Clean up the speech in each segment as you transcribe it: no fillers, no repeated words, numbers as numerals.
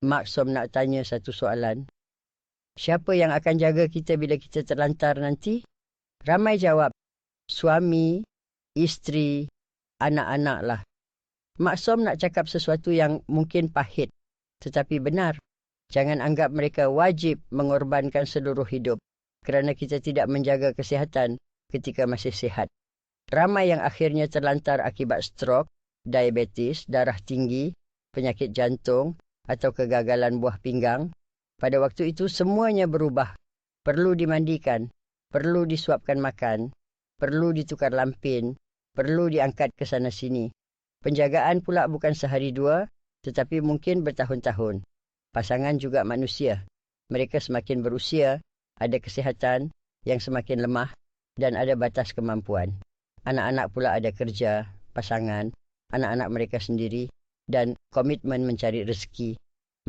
Mak Som nak tanya satu soalan. Siapa yang akan jaga kita bila kita terlantar nanti? Ramai jawab, suami, isteri, anak-anak lah. Mak Som nak cakap sesuatu yang mungkin pahit, tetapi benar. Jangan anggap mereka wajib mengorbankan seluruh hidup kerana kita tidak menjaga kesihatan ketika masih sihat. Ramai yang akhirnya terlantar akibat strok, diabetes, darah tinggi, penyakit jantung atau kegagalan buah pinggang. Pada waktu itu semuanya berubah. Perlu dimandikan, perlu disuapkan makan, perlu ditukar lampin, perlu diangkat ke sana sini. Penjagaan pula bukan sehari dua, tetapi mungkin bertahun-tahun. Pasangan juga manusia. Mereka semakin berusia, ada kesihatan yang semakin lemah dan ada batas kemampuan. Anak-anak pula ada kerja, pasangan, anak-anak mereka sendiri dan komitmen mencari rezeki.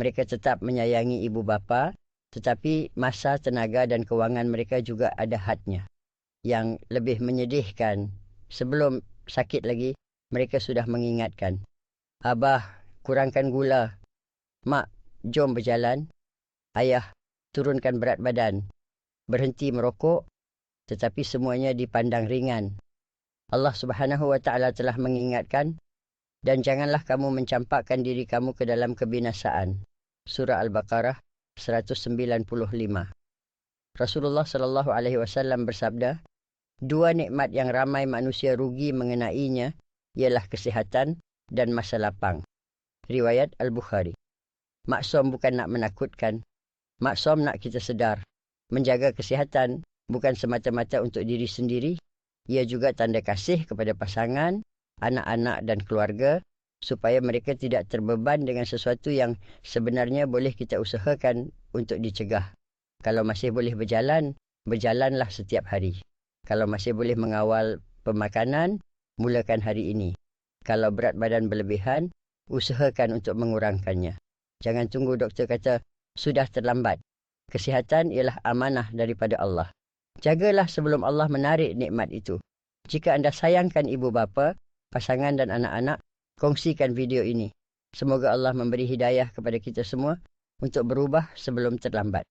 Mereka tetap menyayangi ibu bapa, tetapi masa, tenaga dan kewangan mereka juga ada hadnya. Yang lebih menyedihkan, sebelum sakit lagi, mereka sudah mengingatkan, Abah, kurangkan gula. Mak, jom berjalan. Ayah, turunkan berat badan. Berhenti merokok, tetapi semuanya dipandang ringan. Allah Subhanahu wa Ta'ala telah mengingatkan, dan janganlah kamu mencampakkan diri kamu ke dalam kebinasaan. Surah Al-Baqarah 195. Rasulullah sallallahu alaihi wasallam bersabda, dua nikmat yang ramai manusia rugi mengenainya ialah kesihatan dan masa lapang. Riwayat Al-Bukhari. Mak Som bukan nak menakutkan. Mak Som nak kita sedar. Menjaga kesihatan bukan semata-mata untuk diri sendiri. Ia juga tanda kasih kepada pasangan, anak-anak dan keluarga supaya mereka tidak terbeban dengan sesuatu yang sebenarnya boleh kita usahakan untuk dicegah. Kalau masih boleh berjalan, berjalanlah setiap hari. Kalau masih boleh mengawal pemakanan, mulakan hari ini. Kalau berat badan berlebihan, usahakan untuk mengurangkannya. Jangan tunggu doktor kata, sudah terlambat. Kesihatan ialah amanah daripada Allah. Jagalah sebelum Allah menarik nikmat itu. Jika anda sayangkan ibu bapa, pasangan dan anak-anak, kongsikan video ini. Semoga Allah memberi hidayah kepada kita semua untuk berubah sebelum terlambat.